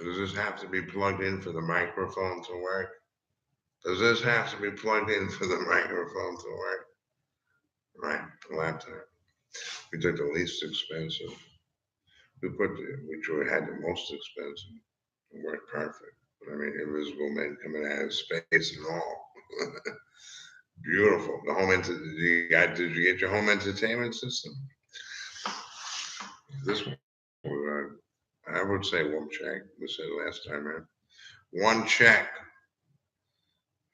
Does this have to be plugged in for the microphone to work? Does this have to be plugged in for the microphone to work? Right, the laptop. We took the least expensive. Which we had the most expensive. It worked perfect. I mean, invisible men coming out of space and all. Beautiful. The home did you get your home entertainment system? This one, I would say one check. We said last time, right? One check.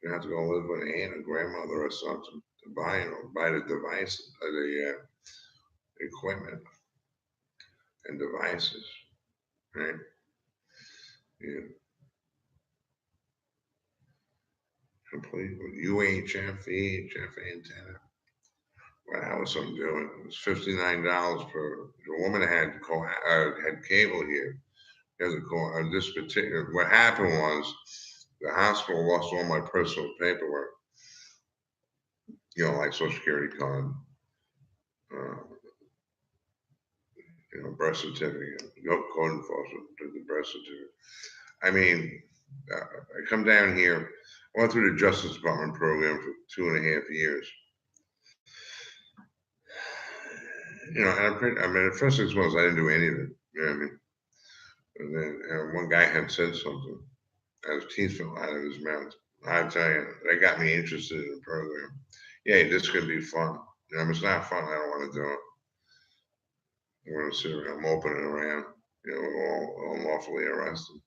You have to go live with an aunt or grandmother or something to buy the device, the equipment and devices, right? Yeah, complete with UHF, EHF antenna. Well, how was something doing? It was $59 per. The woman had cable here. Has a call. This particular. What happened was the hospital lost all my personal paperwork. Like Social Security card, uh, birth certificate. Code enforcement did the birth certificate. I mean, I come down here. I went through the Justice Department program for 2.5 years. And I mean, the first 6 months I didn't do any of it. You know what I mean? And then one guy had said something. His teeth fell out of his mouth. I tell you, that got me interested in the program. Yeah, this could be fun. If it's not fun, I don't want to do it. I'm going to sit around moping around, all unlawfully arrested.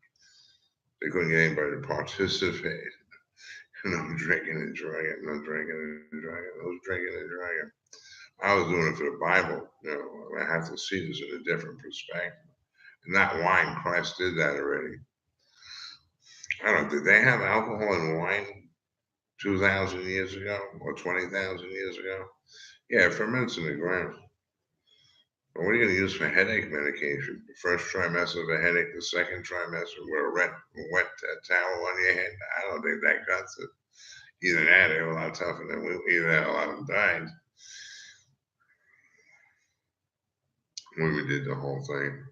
They couldn't get anybody to participate. Drinking and drugging, no drinking and drugging, no drinking and drugging. I was doing it for the Bible. I have to see this in a different perspective. Not wine. Christ did that already. I don't know. Did they have alcohol and wine 2,000 years ago or 20,000 years ago? Yeah, it ferments in the ground. But what are you going to use for headache medication? The first trimester of a headache, the second trimester with a wet towel on your head? I don't think that cuts it. Either that, they were a lot tougher than we. Either that, a lot of them died when we did the whole thing.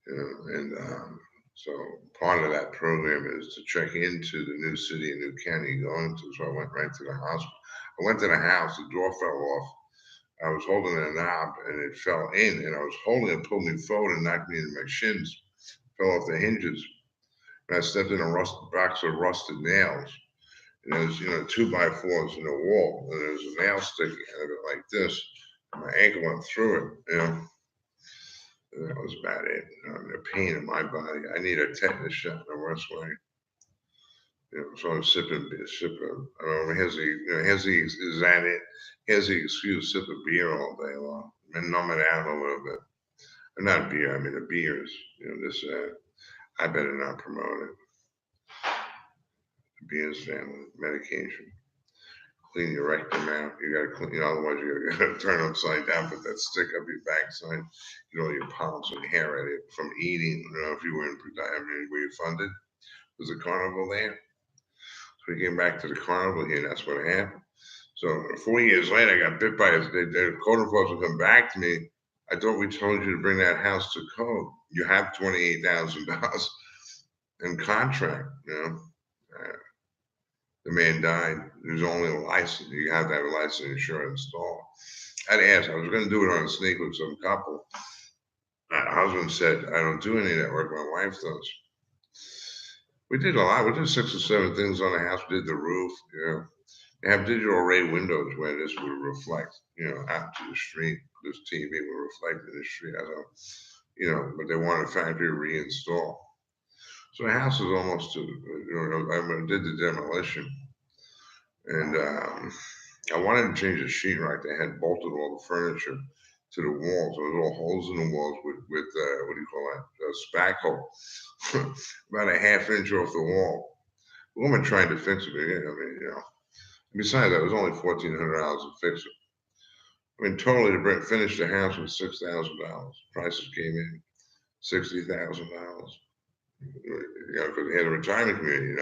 And so part of that program is to check into the new city and new county you're going to. So I went right to the hospital. I went to the house, the door fell off. I was holding a knob and it fell in, and I was holding it, pulled me forward and knocked me into my shins, fell off the hinges. And I stepped in a box of rusted nails. And there's, 2x4s in the wall, and there's a nail sticking out of it like this. And my ankle went through it. And that was about it. The pain in my body. I need a tetanus shot in the worst way. So I'm sipping. Is that it? Here's the excuse, sip a beer all day long and numb it out a little bit. Not beer, I mean the beers. I better not promote it. The beers and medication. Clean your rectum out. You gotta clean, otherwise you gotta turn upside down, put that stick up your backside, get all your palms and hair at it from eating. If you were were you funded? Was the carnival there? So we came back to the carnival here, and that's what happened. So 4 years later, I got bit by it. The code enforcement come back to me. I thought we told you to bring that house to code. You have $28,000 in contract. The man died. There's only a license. You have to have a license to insure and install. I'd asked. I was going to do it on a sneak with some couple. My husband said, I don't do any of that work. My wife does. We did a lot. We did 6 or 7 things on the house. We did the roof. They have digital array windows where this would reflect, out to the street. This TV would reflect in the street. But they wanted a factory reinstall. So the house is almost to, I did the demolition. And I wanted to change the sheetrock. They had bolted all the furniture to the walls. There was all holes in the walls with what do you call that? Spackle, about a ½ inch off the wall. The woman tried to fix it. Besides that, it was only $1,400 to fix it. Totally to finish the house was $6,000. Prices came in $60,000. Because they had a retirement community.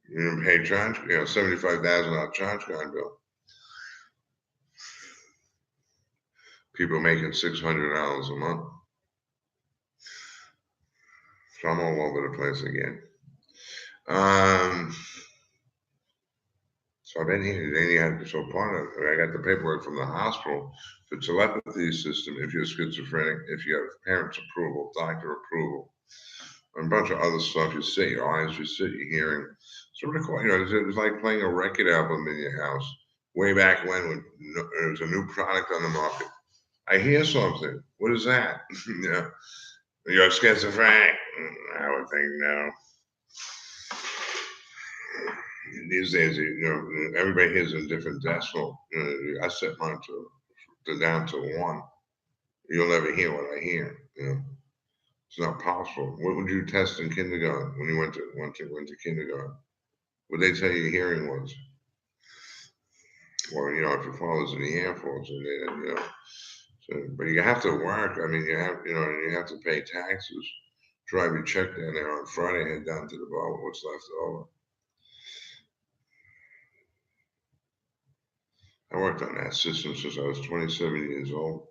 You didn't pay charge. $75,000 charge card bill. People making $600 a month. So I'm all over the place again. Um, so I've been here. Then you have so part of I got the paperwork from the hospital for telepathy system. If you're schizophrenic, if you have parents' approval, doctor approval, and a bunch of other stuff. You sit your eyes, you sit your hearing. So record, it's like playing a record album in your house. Way back when there was a new product on the market. I hear something. What is that? Yeah, you're schizophrenic. I would think no. These days, everybody hears a different decimal. I set mine to down to one. You'll never hear what I hear. It's not possible. What would you test in kindergarten when you went to kindergarten? What they tell you hearing was? Or if your father's in the Air Force, and so, but you have to work. I mean, you have to pay taxes. Drive your check down there on Friday, head down to the bar with what's left over. I worked on that system since I was 27 years old.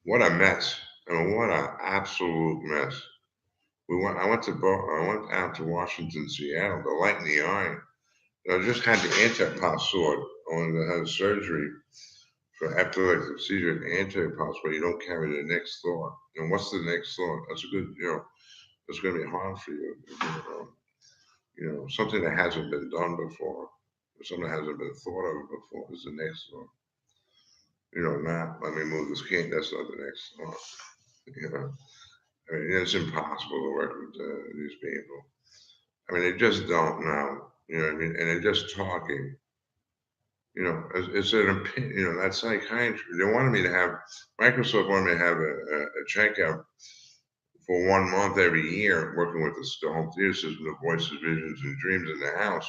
What a mess! I mean, what an absolute mess. I went out to Washington, Seattle, the light in the eye. I just had the anti-password. I wanted to have surgery for epileptic seizure and anti-password. You don't carry the next thought. And what's the next thought? That's a good, it's going to be hard for you. Something that hasn't been done before, something that hasn't been thought of before is the next thought. Not let me move this cane. That's not the next thought. I mean, it's impossible to work with these people. I mean, they just don't know. You know what I mean? And they're just talking. It's an opinion. That psychiatry. They wanted me to have Microsoft wanted me to have a checkup for 1 month every year, working with the home theater system, the voices, visions, and dreams in the house.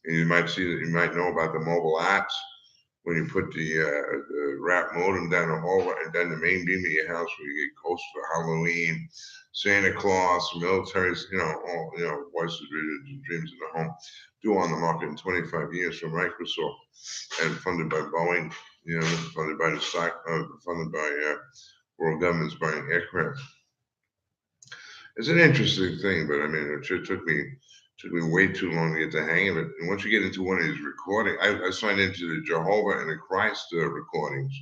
And you might know about the mobile apps when you put the wrap modem down the hallway and then the main beam of your house where you get ghosts for Halloween, Santa Claus, militaries, all voices, visions, and dreams in the home. Due on the market in 25 years from Microsoft and funded by Boeing, funded by the stock, funded by world governments buying aircraft. It's an interesting thing, but I mean, it took me way too long to get the hang of it. And once you get into one of these recordings, I signed into the Jehovah and the Christ recordings.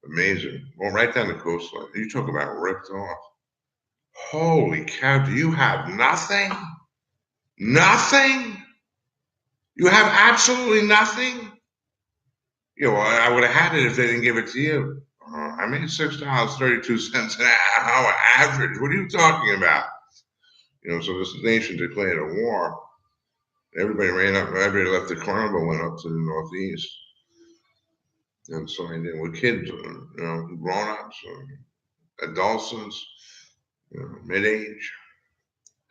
Amazing. Well, right down the coastline. You talk about ripped off. Holy cow! Do you have nothing? Nothing? You have absolutely nothing? I would have had it if they didn't give it to you. I made $6.32 an hour average. What are you talking about? So this nation declared a war. Everybody ran up. Everybody left the carnival, went up to the Northeast, and signed in with kids, grown-ups, adolescents, mid-age,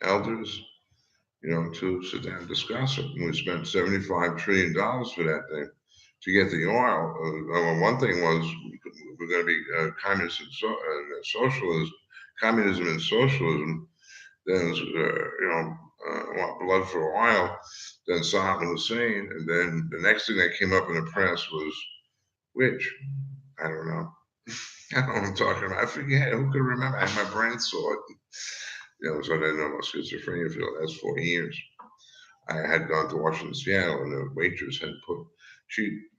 elders, to sit down and discuss it. And we spent $75 trillion for that thing to get the oil. One thing was we're going to be communist and socialism, communism and socialism. Then want blood for oil. Then Saddam Hussein, and then the next thing that came up in the press was which I don't know. I don't know what I'm talking about. I forget. Who could remember? I had my brain sore. So I didn't know about schizophrenia for the last 4 years. I had gone to Washington, Seattle, and the waitress had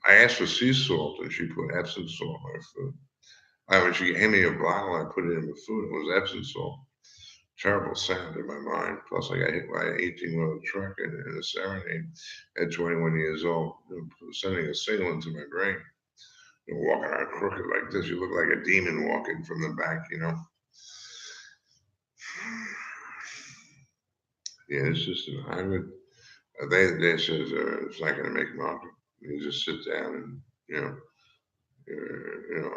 I asked for sea salt, and she put Epsom salt on my food. When she gave me a bottle, I put it in my food. It was Epsom salt. Terrible sound in my mind. Plus, I got hit by an 18-wheeler truck in a serenade at 21 years old, sending a signal into my brain. Walking around crooked like this, you look like a demon walking from the back, Yeah, it's just I would. They says it's not going to make market. You just sit down and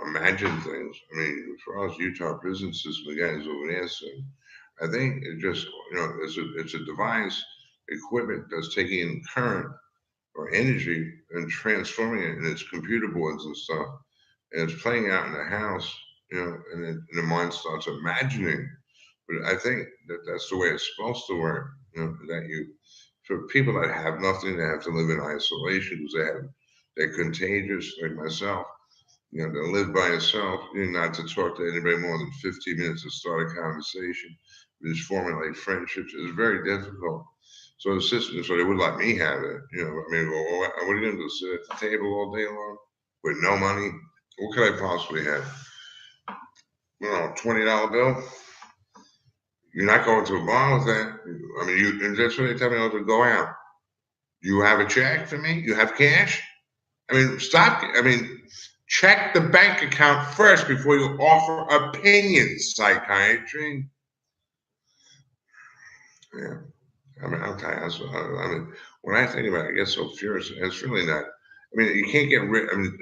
imagine things. I mean, for us Utah prison system, the guys over there said, I think it just it's a device equipment that's taking current or energy and transforming it in its computer boards and stuff, and it's playing out in the house, and the mind starts imagining. But I think that's the way it's supposed to work. That for people that have nothing, they have to live in isolation because they're contagious, like myself. To live by yourself, not to talk to anybody more than 15 minutes to start a conversation just formulate friendships. It's very difficult. So the system, so they would let me have it. I mean, well, what are you going to do? Sit at the table all day long with no money? What could I possibly have? $20 bill. You're not going to a bar with that. I mean, and that's what they tell me all to go out. You have a check for me? You have cash? I mean, stop. I mean, check the bank account first before you offer opinions, psychiatry. Yeah. I mean, I'll tell you, I mean, when I think about it, I get so furious. It's really not. I mean, you can't get rid. I mean,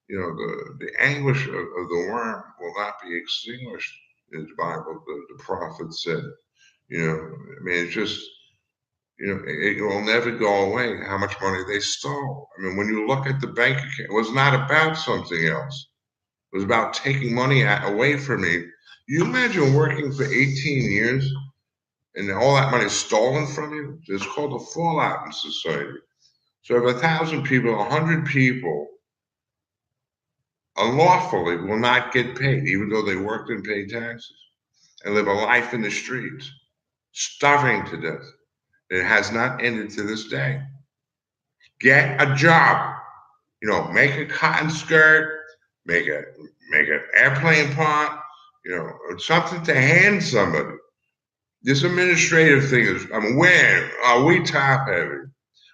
the anguish of the worm will not be extinguished. In the Bible, the prophet said. I mean, it's just. It will never go away how much money they stole. I mean, when you look at the bank account, it was not about something else. It was about taking money away from me. You imagine working for 18 years and all that money is stolen from you? It's called a fallout in society. So if 1,000 people, 100 people unlawfully will not get paid, even though they worked and paid taxes, and live a life in the streets, starving to death. It has not ended to this day. Get a job. Make a cotton skirt, make an airplane part, something to hand somebody. This administrative thing is, where are we top heavy?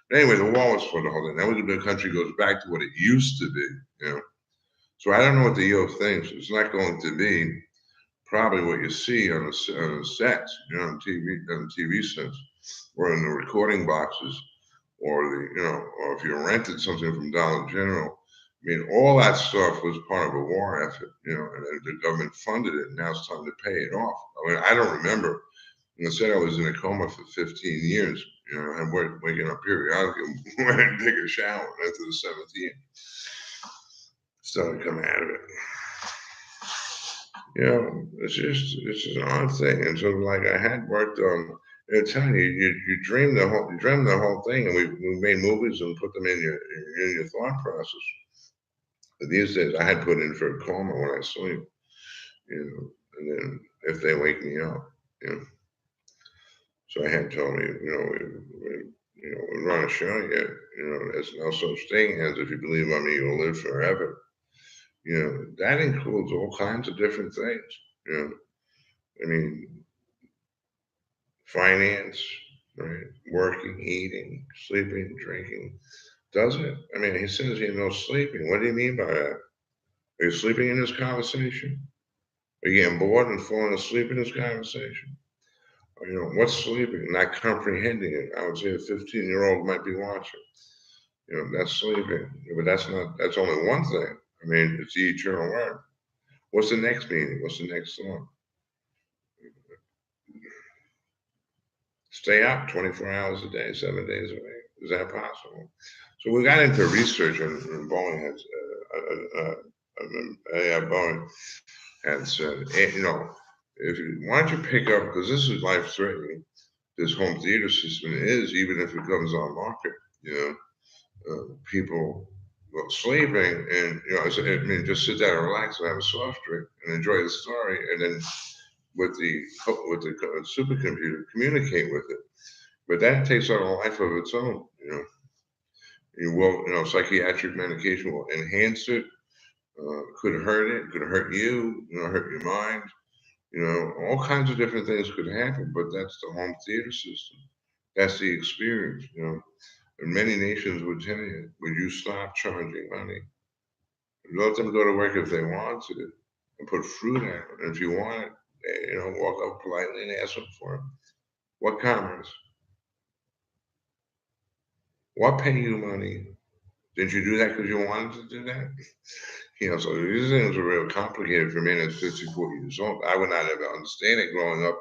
But anyway, the wall was for the whole thing. Now the country goes back to what it used to be. So I don't know what the youth thinks. It's not going to be probably what you see on the sets, on TV sets, or in the recording boxes, or or if you rented something from Dollar General. I mean, all that stuff was part of a war effort, and the government funded it. And now it's time to pay it off. I mean, I don't remember. I said I was in a coma for 15 years. I'm waking up periodically, and take a shower after the 17th. Started coming out of it. It's just an odd thing. And so, like, I had worked on. It's telling you dream the whole thing, and we made movies and put them in your thought process. But these days, I had put in for a coma when I sleep, and then if they wake me up, So I had told me, we run a show yet, there's no such thing as if you believe on me, you'll live forever. That includes all kinds of different things. I mean, finance, right? Working, eating, sleeping, drinking. Does it? I mean, he says he knows sleeping. What do you mean by that? Are you sleeping in this conversation? Are you getting bored and falling asleep in this conversation? What's sleeping? Not comprehending it. I would say a 15-year-old might be watching. That's sleeping. But that's only one thing. I mean, it's the eternal word. What's the next meaning? What's the next thought? Stay up 24 hours a day, 7 days a week. Is that possible? So we got into research, and Boeing has, Boeing had said, why don't you pick up, because this is life-threatening, this home theater system is, even if it comes on market, people sleeping, and I mean, just sit down and relax and have a soft drink and enjoy the story, and then with the supercomputer communicate with it. But that takes on a life of its own. You will, psychiatric medication will enhance it. Could hurt it. Could hurt you. Hurt your mind. All kinds of different things could happen. But that's the home theater system. That's the experience. And many nations would tell you, would you stop charging money? Let them go to work if they want to, and put fruit out. And if you want it, walk up politely and ask them for it. What commerce? What pay you money? Did you do that because you wanted to do that? So these things are real complicated for me that's 54 years old. I would not ever understand it growing up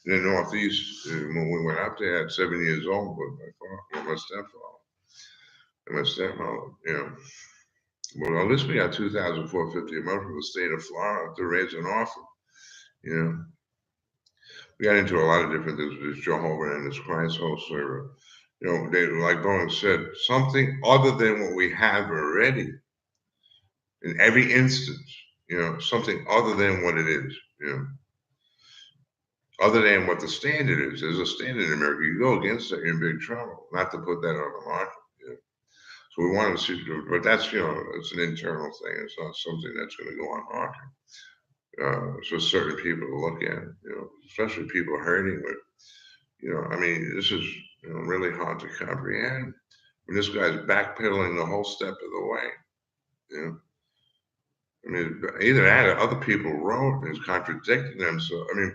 in the Northeast. When we went up there at 7 years old with my stepfather and my stepmother, Well, at least we got 2,450 a month from the state of Florida to raise an offer. We got into a lot of different things with this Jehovah and this Christ whole server. They, like Bowen said, something other than what we have already. In every instance, something other than what it is. other than what the standard is. There's a standard in America. You go against it, you're in big trouble. Not to put that on the market. You know. So we want to see, but that's, it's an internal thing. It's not something that's going to go on market. It's for certain people to look at, especially people hurting with, I mean, this is, really hard to comprehend when this guy's backpedaling the whole step of the way. You know, I mean, either that or other people wrote and is contradicting them. So, I mean,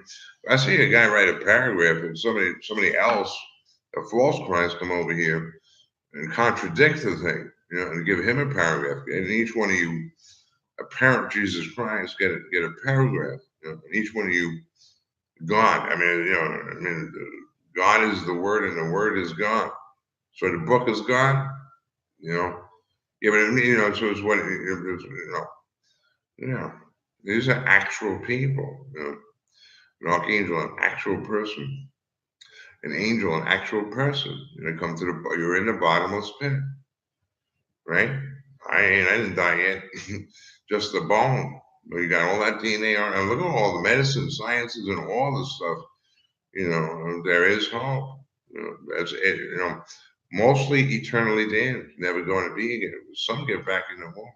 I see a guy write a paragraph and somebody else, a false Christ, come over here and contradict the thing, and give him a paragraph. And each one of you, apparent Jesus Christ, get a paragraph. And each one of you, God. I mean, God is the Word, and the Word is God. So the book is God. Yeah, but I mean, so it's what these are actual people. An archangel, an actual person, an angel, an actual person. Come to you're in the bottomless pit, right? I didn't die yet, just the bone. But you got all that DNA on, and look at all the medicine, sciences, and all this stuff. There is hope. That's it. Mostly eternally damned, never going to be again. Some get back in the womb.